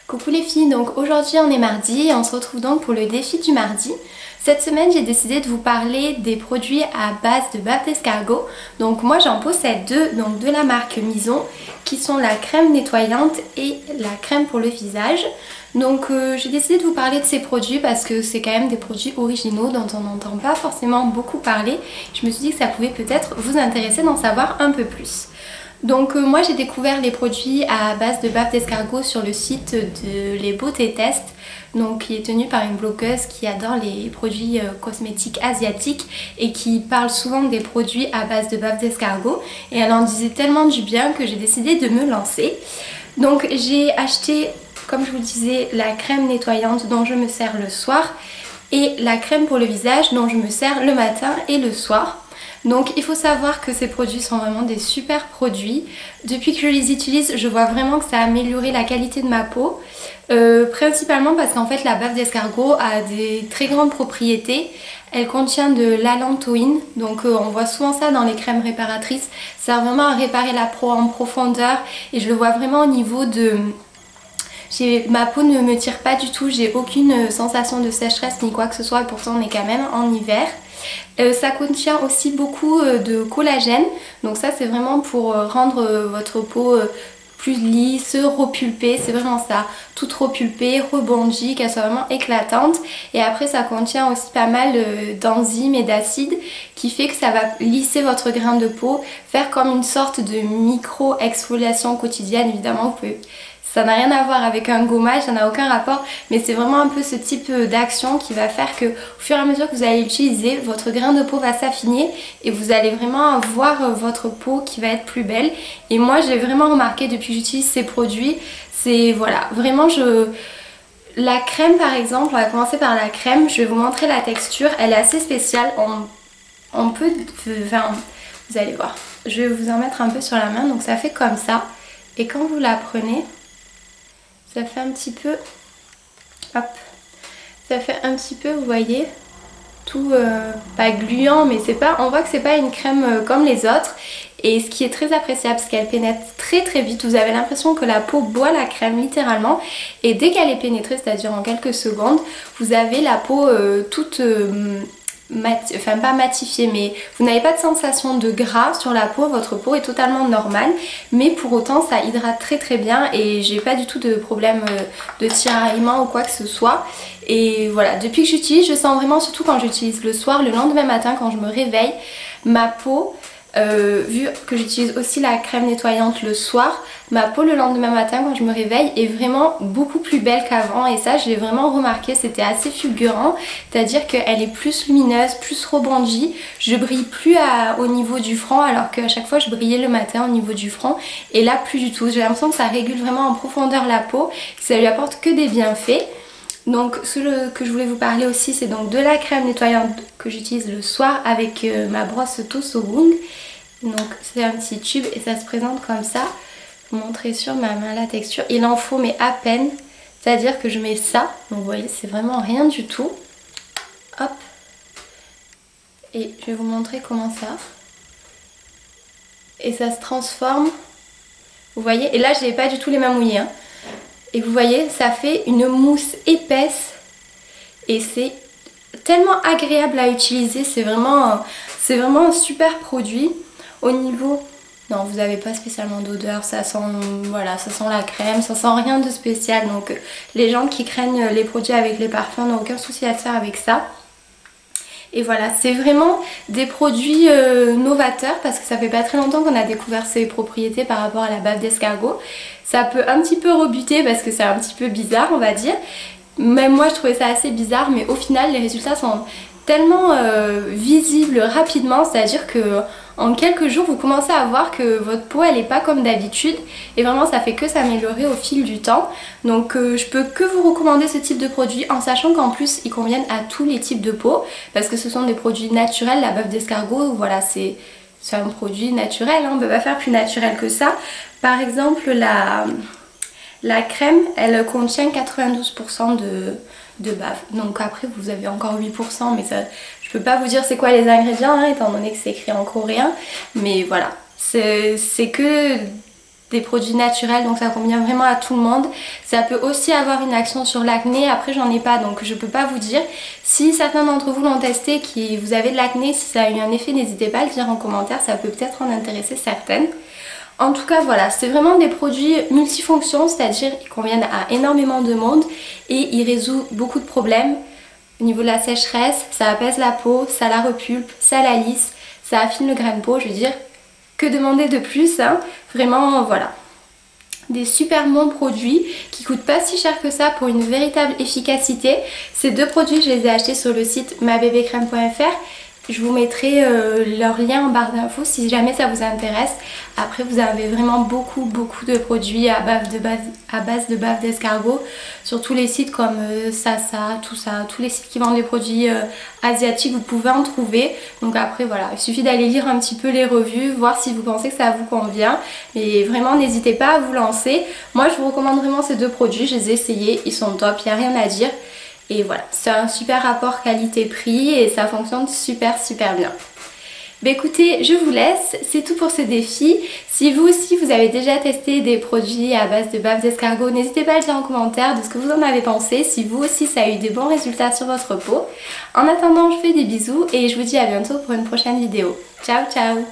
Coucou les filles, donc aujourd'hui on est mardi et on se retrouve donc pour le défi du mardi. Cette semaine j'ai décidé de vous parler des produits à base de bave d'escargot. Donc moi j'en possède deux, donc de la marque Mison, qui sont la crème nettoyante et la crème pour le visage. Donc j'ai décidé de vous parler de ces produits parce que c'est quand même des produits originaux dont on n'entend pas forcément beaucoup parler. Je me suis dit que ça pouvait peut-être vous intéresser d'en savoir un peu plus. Donc moi j'ai découvert les produits à base de bave d'escargot sur le site de Les Beauté Test, donc qui est tenu par une blogueuse qui adore les produits cosmétiques asiatiques et qui parle souvent des produits à base de bave d'escargot, et elle en disait tellement du bien que j'ai décidé de me lancer. Donc j'ai acheté, comme je vous le disais, la crème nettoyante dont je me sers le soir et la crème pour le visage dont je me sers le matin et le soir. Donc il faut savoir que ces produits sont vraiment des super produits. Depuis que je les utilise, je vois vraiment que ça a amélioré la qualité de ma peau. Principalement parce qu'en fait la bave d'escargot a des très grandes propriétés. Elle contient de l'allantoïne, donc on voit souvent ça dans les crèmes réparatrices. Ça sert vraiment à réparer la peau en profondeur et je le vois vraiment au niveau de... Ma peau ne me tire pas du tout, j'ai aucune sensation de sécheresse ni quoi que ce soit, et pourtant on est quand même en hiver. Ça contient aussi beaucoup de collagène, donc ça c'est vraiment pour rendre votre peau plus lisse, repulpée, c'est vraiment ça, toute repulpée, rebondie, qu'elle soit vraiment éclatante. Et après ça contient aussi pas mal d'enzymes et d'acides qui fait que ça va lisser votre grain de peau, faire comme une sorte de micro-exfoliation quotidienne. Évidemment vous pouvez... Ça n'a rien à voir avec un gommage, ça n'a aucun rapport, mais c'est vraiment un peu ce type d'action qui va faire que au fur et à mesure que vous allez l'utiliser, votre grain de peau va s'affiner et vous allez vraiment avoir votre peau qui va être plus belle. Et moi j'ai vraiment remarqué depuis que j'utilise ces produits, c'est voilà, vraiment La crème par exemple, on va commencer par la crème, je vais vous montrer la texture, elle est assez spéciale, on peut, enfin vous allez voir, je vais vous en mettre un peu sur la main, donc ça fait comme ça, et quand vous la prenez, ça fait un petit peu, hop, ça fait un petit peu, vous voyez, tout pas gluant, mais c'est pas, on voit que c'est pas une crème comme les autres. Et ce qui est très appréciable, c'est qu'elle pénètre très très vite. Vous avez l'impression que la peau boit la crème littéralement. Et dès qu'elle est pénétrée, c'est-à-dire en quelques secondes, vous avez la peau toute... enfin pas matifiée, mais vous n'avez pas de sensation de gras sur la peau, votre peau est totalement normale, mais pour autant ça hydrate très très bien et j'ai pas du tout de problème de tiraillement ou quoi que ce soit. Et voilà, depuis que j'utilise, je sens vraiment, surtout quand j'utilise le soir, le lendemain matin quand je me réveille, ma peau, vu que j'utilise aussi la crème nettoyante le soir, ma peau le lendemain matin quand je me réveille est vraiment beaucoup plus belle qu'avant, et ça je l'ai vraiment remarqué, c'était assez fulgurant, c'est à dire qu'elle est plus lumineuse, plus rebondie, je brille plus au niveau du front alors qu'à chaque fois je brillais le matin au niveau du front, et là plus du tout, j'ai l'impression que ça régule vraiment en profondeur la peau, que ça lui apporte que des bienfaits. Donc ce que je voulais vous parler aussi, c'est donc de la crème nettoyante que j'utilise le soir avec ma brosse Tosowoong. Donc c'est un petit tube et ça se présente comme ça. Je vais vous montrer sur ma main la texture. Il en faut mais à peine, c'est-à-dire que je mets ça. Donc vous voyez, c'est vraiment rien du tout. Hop. Et je vais vous montrer comment ça. Et ça se transforme. Vous voyez, et là je n'ai pas du tout les mains mouillées, hein. Et vous voyez, ça fait une mousse épaisse et c'est tellement agréable à utiliser, c'est vraiment un super produit. Au niveau, non, vous n'avez pas spécialement d'odeur, ça sent, voilà, ça sent la crème, ça sent rien de spécial. Donc les gens qui craignent les produits avec les parfums n'ont aucun souci à faire avec ça. Et voilà, c'est vraiment des produits novateurs parce que ça fait pas très longtemps qu'on a découvert ces propriétés par rapport à la bave d'escargot. Ça peut un petit peu rebuter parce que c'est un petit peu bizarre, on va dire. Même moi je trouvais ça assez bizarre, mais au final les résultats sont tellement visibles rapidement, c'est-à-dire que en quelques jours vous commencez à voir que votre peau elle est pas comme d'habitude, et vraiment ça fait que s'améliorer au fil du temps. Donc je peux que vous recommander ce type de produit, en sachant qu'en plus ils conviennent à tous les types de peau parce que ce sont des produits naturels. La bave d'escargot, voilà, c'est un produit naturel, hein, on peut pas faire plus naturel que ça. Par exemple la crème, elle contient 92% de bave. Donc après vous avez encore 8%, mais ça, je peux pas vous dire c'est quoi les ingrédients, hein, étant donné que c'est écrit en coréen. Mais voilà, c'est que des produits naturels, donc ça convient vraiment à tout le monde. Ça peut aussi avoir une action sur l'acné, après j'en ai pas donc je peux pas vous dire. Si certains d'entre vous l'ont testé, qui vous avez de l'acné, si ça a eu un effet, n'hésitez pas à le dire en commentaire, ça peut peut-être en intéresser certaines. En tout cas voilà, c'est vraiment des produits multifonctions, c'est-à-dire ils conviennent à énormément de monde et ils résolvent beaucoup de problèmes. Au niveau de la sécheresse, ça apaise la peau, ça la repulpe, ça la lisse, ça affine le grain de peau, je veux dire, que demander de plus, hein. Vraiment voilà. Des super bons produits qui coûtent pas si cher que ça pour une véritable efficacité. Ces deux produits, je les ai achetés sur le site mabébécrème.fr. Je vous mettrai leur lien en barre d'infos si jamais ça vous intéresse. Après vous avez vraiment beaucoup de produits à base de bave d'escargot sur tous les sites comme Sasa, tout ça, tous les sites qui vendent les produits asiatiques, vous pouvez en trouver. Donc après voilà, il suffit d'aller lire un petit peu les revues, voir si vous pensez que ça vous convient. Mais vraiment n'hésitez pas à vous lancer. Moi je vous recommande vraiment ces deux produits, je les ai essayés, ils sont top, il n'y a rien à dire. Et voilà, c'est un super rapport qualité-prix et ça fonctionne super bien. Bah écoutez, je vous laisse, c'est tout pour ce défi. Si vous aussi vous avez déjà testé des produits à base de bave d'escargot, n'hésitez pas à le dire en commentaire de ce que vous en avez pensé, si vous aussi ça a eu des bons résultats sur votre peau. En attendant, je fais des bisous et je vous dis à bientôt pour une prochaine vidéo. Ciao ciao!